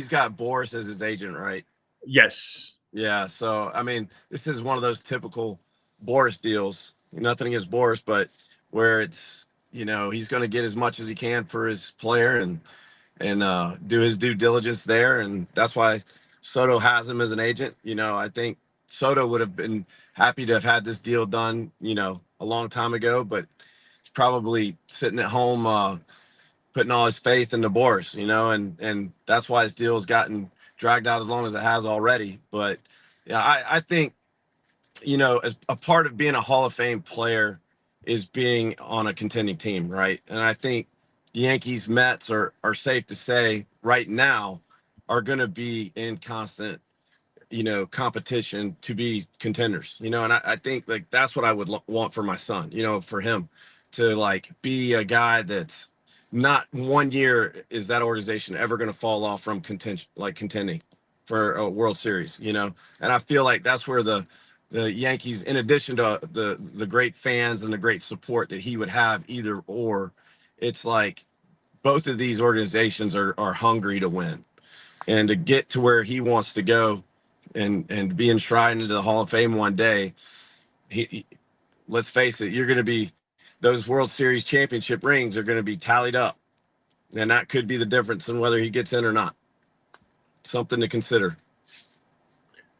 got Boris as his agent, right? Yes. Yeah, so I mean, this is one of those typical Boris deals. Nothing against Boris, but where it's, he's going to get as much as he can for his player and do his due diligence there, and that's why Soto has him as an agent. I think Soto would have been happy to have had this deal done, a long time ago, but he's probably sitting at home putting all his faith into Boris, and that's why his deal has gotten dragged out as long as it has already. But yeah, I think, as a part of being a Hall of Fame player is being on a contending team, right? And I think the Yankees, Mets are safe to say right now are going to be in constant, competition to be contenders, and I think like that's what I would want for my son, for him to like be a guy that's not one year is that organization ever going to fall off from contention, like contending for a World Series, and I feel like that's where the Yankees, in addition to the great fans and the great support that he would have either or, it's like both of these organizations are hungry to win and to get to where he wants to go and be enshrined into the Hall of Fame one day. Let's face it, you're going to be those World Series championship rings are going to be tallied up, and that could be the difference in whether he gets in or not. Something to consider.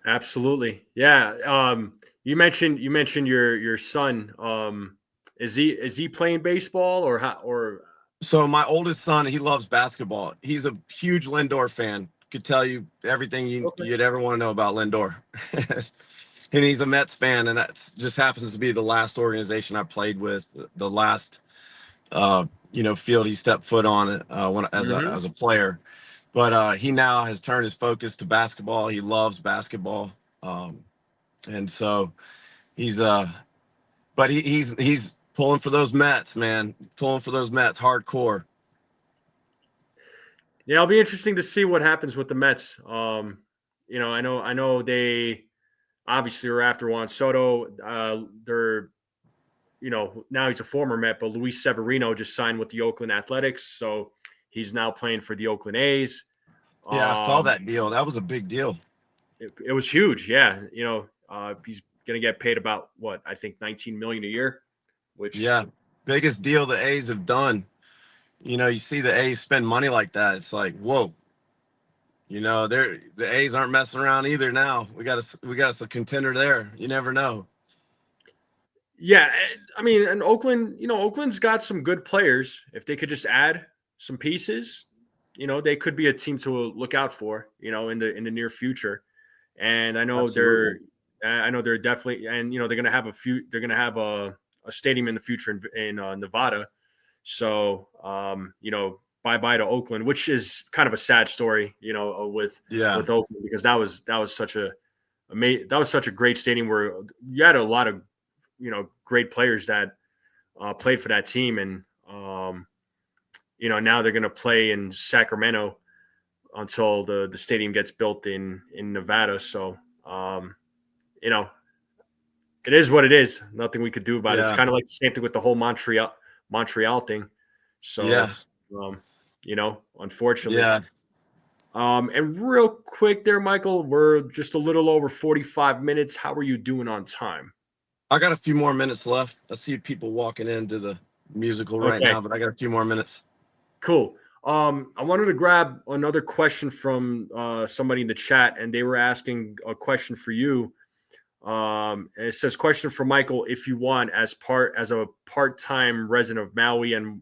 Absolutely. Yeah. You mentioned your son. Is he playing baseball or how or So my oldest son, he loves basketball. He's a huge Lindor fan. Could tell you everything okay. you'd ever want to know about Lindor. And he's a Mets fan, and that just happens to be the last organization I played with, the last field he stepped foot on as a player. But he now has turned his focus to basketball. He loves basketball, and so he's but he's pulling for those Mets, man, pulling for those Mets hardcore. Yeah, it'll be interesting to see what happens with the Mets. I know they obviously are after Juan Soto. They're now he's a former Met, but Luis Severino just signed with the Oakland Athletics, so he's now playing for the Oakland A's. Yeah, I saw that deal. That was a big deal. It was huge. Yeah, he's going to get paid about what I think 19 million a year, which biggest deal the A's have done. You see the A's spend money like that. It's like, whoa. The A's aren't messing around either now. We got us a contender there. You never know. Yeah, I mean, and Oakland, Oakland's got some good players. If they could just add some pieces, they could be a team to look out for, in the near future. And Absolutely. I know they're definitely, and they're going to have they're going to have a stadium in the future in Nevada. So, bye bye to Oakland, which is kind of a sad story, Yeah. with Oakland, because that was such a great stadium where you had a lot of great players that played for that team, and now they're going to play in Sacramento until the stadium gets built in Nevada. So you know it is what it is. Nothing we could do about it. It's Yeah. kind of like the same thing with the whole Montreal thing. Yeah. So unfortunately. Yeah. And real quick there, Michael, we're just a little over 45 minutes. How are you doing on time? I got a few more minutes left. I see people walking into the musical right Okay, now, but I got a few more minutes. cool. I wanted to grab another question from somebody in the chat, and they were asking a question for you. And it says, "Question for Michael: If you want, as a part-time resident of Maui and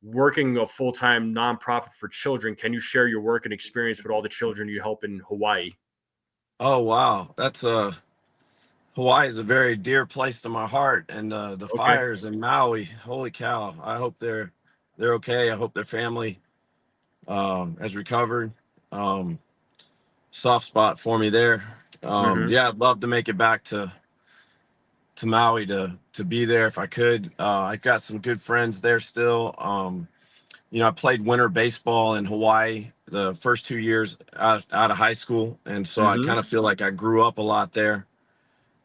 working a full-time nonprofit for children, can you share your work and experience with all the children you help in Hawaii?" Oh wow, that's Hawaii is a very dear place to my heart, and the Okay. fires in Maui. Holy cow! I hope they're okay. I hope their family has recovered. Um, Soft spot for me there. Mm-hmm. Yeah, I'd love to make it back to Maui to be there if I could. I've got some good friends there still. I played winter baseball in Hawaii the first 2 years out of high school, and so I Mm-hmm. kind of feel like I grew up a lot there.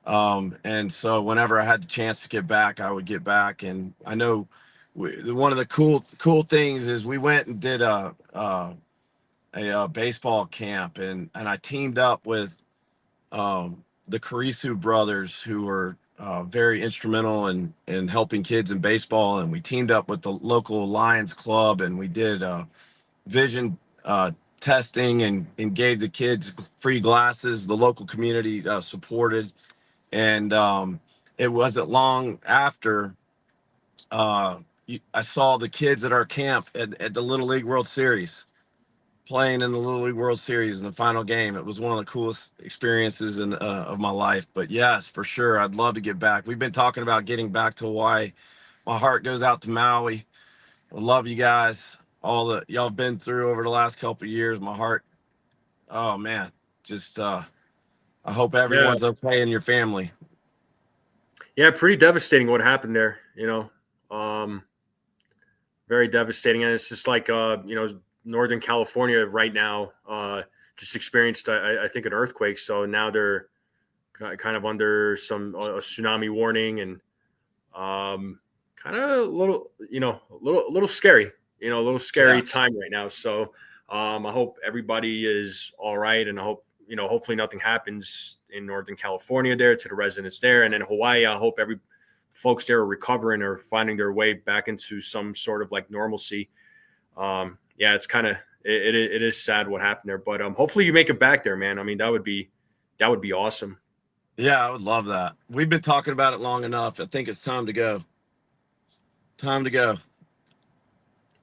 And so whenever I had the chance to get back, I would get back. And I know one of the cool things is we went and did a baseball camp, and I teamed up with the Karisu brothers, who were very instrumental in helping kids in baseball. And we teamed up with the local Lions Club, and we did vision testing and gave the kids free glasses. The local community supported. And it wasn't long after I saw the kids at our camp at the Little League World Series, playing in the Little League World Series in the final game. It was one of the coolest experiences of my life. But yes, for sure, I'd love to get back. We've been talking about getting back to Hawaii. My heart goes out to Maui. I love you guys. All that y'all been through over the last couple of years. My heart, oh man, just I hope Yeah. everyone's okay in your family. Yeah. Pretty devastating what happened there. Very devastating, and it's just like Northern California right now just experienced I think an earthquake, so now they're kind of under some a tsunami warning, and kind of a little scary, a little Yeah. scary time right now. So I hope everybody is all right, and I hope hopefully nothing happens in Northern California there to the residents there, and in Hawaii. I hope every folks there are recovering or finding their way back into some sort of like normalcy. Yeah, it's kind of it is sad what happened there, but hopefully you make it back there, man. I mean, that would be awesome. Yeah, I would love that. We've been talking about it long enough. I think it's time to go. Time to go.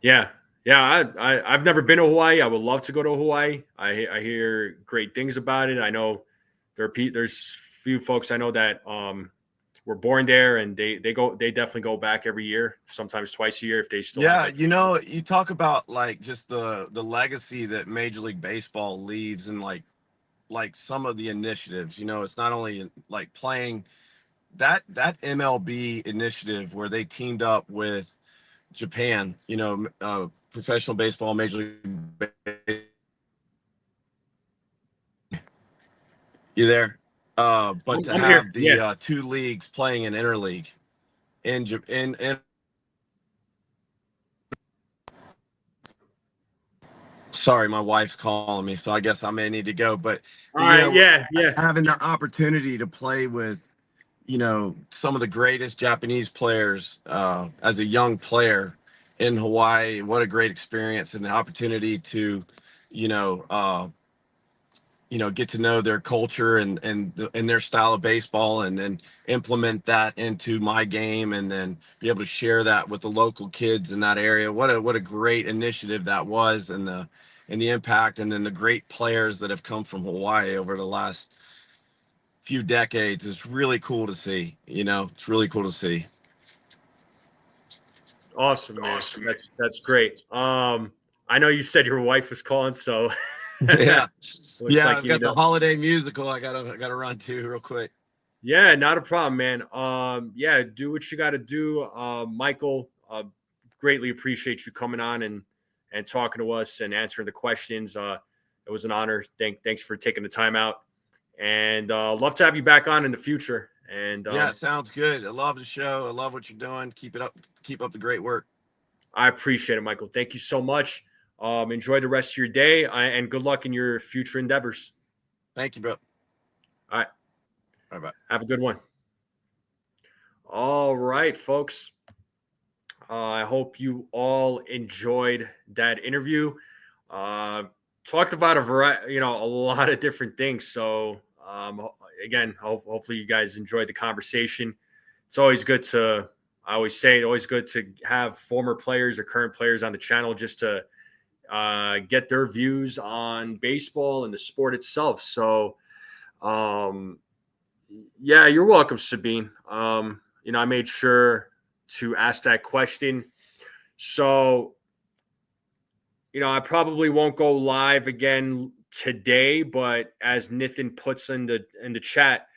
Yeah, yeah. I've never been to Hawaii. I would love to go to Hawaii. I hear great things about it. I know there's few folks I know that were born there, and they definitely go back every year, sometimes twice a year if they still have Yeah, like. you talk about like just the legacy that Major League Baseball leaves, and like some of the initiatives. It's not only like playing that MLB initiative where they teamed up with Japan, professional baseball, Major League Baseball. You there? But to I'm here. have Yeah. the two leagues playing in interleague in sorry, my wife's calling me, so I guess I may need to go. But All right. Yeah. Yeah. having the opportunity to play with some of the greatest Japanese players as a young player in Hawaii, what a great experience, and the opportunity to get to know their culture and their style of baseball, and then implement that into my game, and then be able to share that with the local kids in that area. What a great initiative that was, and the impact, and then the great players that have come from Hawaii over the last few decades is really cool to see. It's really cool to see. Awesome, man. That's great. I know you said your wife was calling, so Yeah. looks Yeah, like I've you got need the to. holiday musical I gotta run to real quick. Yeah, not a problem, man. Yeah, do what you got to do, Michael. Greatly appreciate you coming on and talking to us and answering the questions. It was an honor. Thanks for taking the time out, and love to have you back on in the future. And Yeah, sounds good. I love the show. I love what you're doing. Keep it up. Keep up the great work. I appreciate it, Michael. Thank you so much. Enjoy the rest of your day, and good luck in your future endeavors. Thank you, bro. All right. Bye-bye. Have a good one. All right, folks. I hope you all enjoyed that interview. Talked about a lot of different things. So again, hopefully you guys enjoyed the conversation. It's always good to, I always say, it's always good to have former players or current players on the channel just to get their views on baseball and the sport itself. So, yeah, you're welcome, Sabine. I made sure to ask that question. So, I probably won't go live again today, but as Nathan puts in the chat,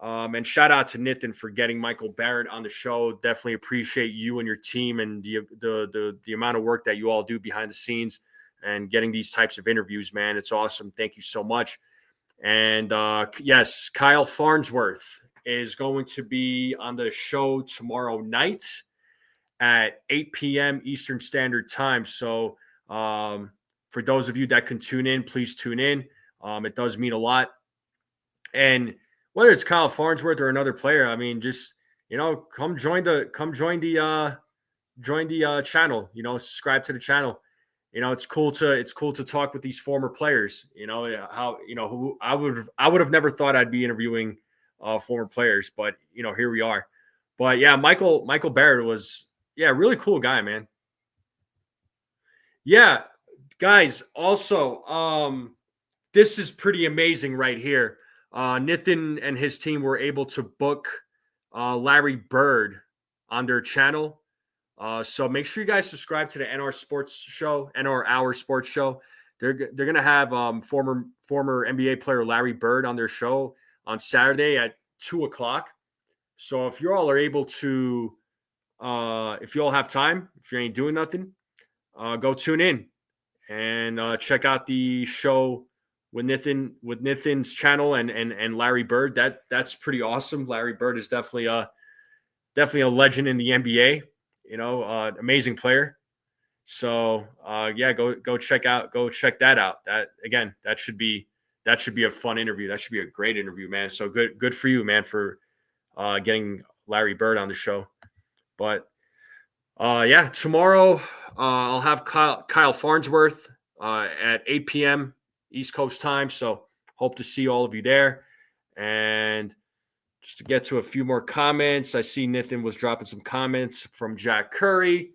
and shout out to Nathan for getting Michael Barrett on the show. Definitely appreciate you and your team and the amount of work that you all do behind the scenes and getting these types of interviews, man. It's awesome. Thank you so much. And yes, Kyle Farnsworth is going to be on the show tomorrow night at 8 p.m. Eastern Standard Time. So for those of you that can tune in, please tune in. It does mean a lot. And whether it's Kyle Farnsworth or another player, I mean, just come join the channel. Subscribe to the channel. It's cool to talk with these former players. Who I would have never thought I'd be interviewing former players, but here we are. But yeah, Michael Barrett was really cool guy, man. Yeah, guys. Also, this is pretty amazing right here. Nathan and his team were able to book Larry Bird on their channel. So make sure you guys subscribe to the NR Sports Show, NR Hour Sports Show. They're gonna have former NBA player Larry Bird on their show on Saturday at 2:00. So if you all are able to, if you all have time, if you ain't doing nothing, go tune in and check out the show with Nathan's channel and Larry Bird. That's pretty awesome. Larry Bird is definitely a legend in the NBA. Amazing player. So yeah, go check that out. That should be a fun interview. That should be a great interview, man. So good for you, man, for getting Larry Bird on the show. But yeah, tomorrow I'll have Kyle Farnsworth at 8 p.m. East Coast time. So hope to see all of you there. And just to get to a few more comments, I see Nathan was dropping some comments from Jack Curry.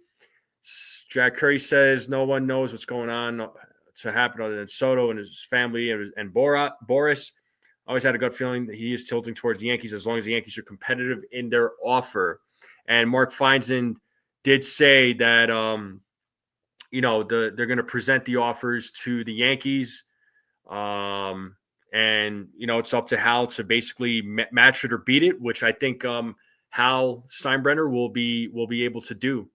Jack Curry says no one knows what's going on to happen other than Soto and his family and Boris. I always had a gut feeling that he is tilting towards the Yankees as long as the Yankees are competitive in their offer. And Mark Feinsand did say that they're going to present the offers to the Yankees. And it's up to Hal to basically match it or beat it, which I think Hal Steinbrenner will be able to do.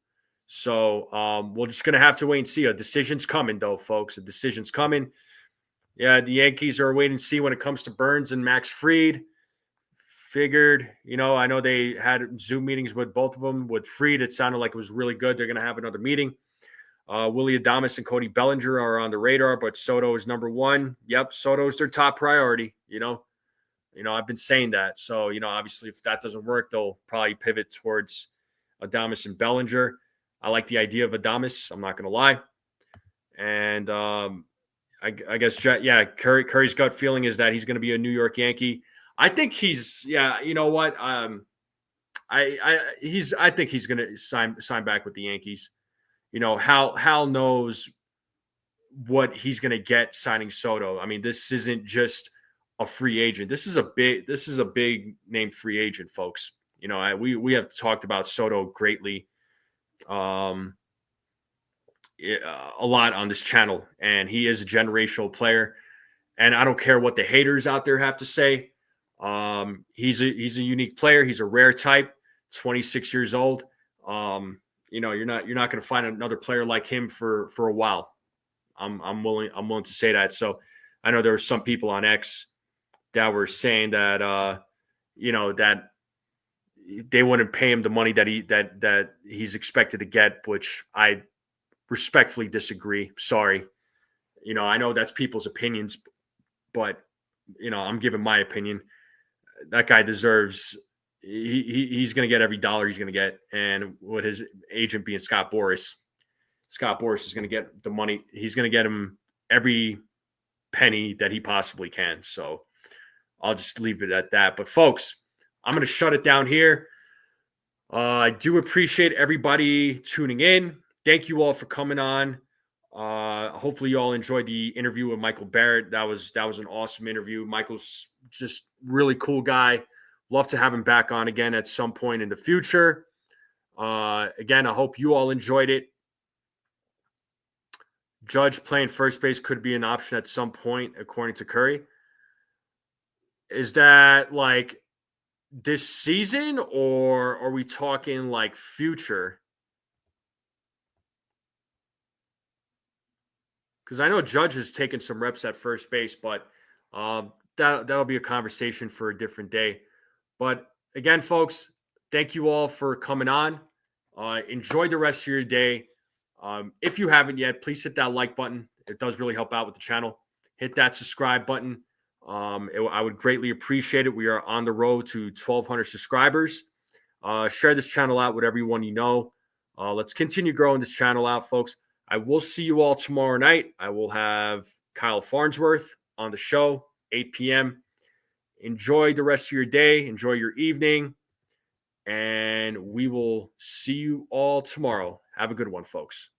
So we're just gonna have to wait and see. A decision's coming, though, folks. A decision's coming. Yeah, the Yankees are waiting to see when it comes to Burns and Max Fried. Figured, I know they had Zoom meetings with both of them. With Fried, it sounded like it was really good. They're gonna have another meeting. Willie Adames and Cody Bellinger are on the radar, but Soto is number one. Yep, Soto's their top priority. I've been saying that. So, obviously, if that doesn't work, they'll probably pivot towards Adames and Bellinger. I like the idea of Adames. I'm not going to lie. And I guess, yeah, Curry's gut feeling is that he's going to be a New York Yankee. I think he's, yeah, you know what? I think he's going to sign back with the Yankees. You know, Hal knows what he's going to get signing Soto. I mean, this isn't just a free agent. This is a big name free agent, folks. You know, we have talked about Soto greatly, a lot on this channel, and he is a generational player. And I don't care what the haters out there have to say. He's a unique player. He's a rare type. 26 years old. You know, you're not going to find another player like him for a while. I'm willing to say that. So I know there were some people on X that were saying that you know, that they wouldn't pay him the money that he's expected to get, which I respectfully disagree. Sorry. You know, I know that's people's opinions, but you know, I'm giving my opinion. That guy deserves. He's going to get every dollar he's going to get, and with his agent being Scott Boras is going to get the money. He's going to get him every penny that he possibly can. So I'll just leave it at that. But folks, I'm going to shut it down here. I do appreciate everybody tuning in. Thank you all for coming on. Hopefully you all enjoyed the interview with Michael Barrett. That was an awesome interview. Michael's just really cool guy. Love to have him back on again at some point in the future. Again, I hope you all enjoyed it. Judge playing first base could be an option at some point, according to Curry. Is that like this season, or are we talking like future? Because I know Judge has taken some reps at first base, but that'll be a conversation for a different day. But again, folks, thank you all for coming on. Enjoy the rest of your day. If you haven't yet, please hit that like button. It does really help out with the channel. Hit that subscribe button. I would greatly appreciate it. We are on the road to 1,200 subscribers. Share this channel out with everyone you know. Let's continue growing this channel out, folks. I will see you all tomorrow night. I will have Kyle Farnsworth on the show, 8 p.m. Enjoy the rest of your day. Enjoy your evening. And we will see you all tomorrow. Have a good one, folks.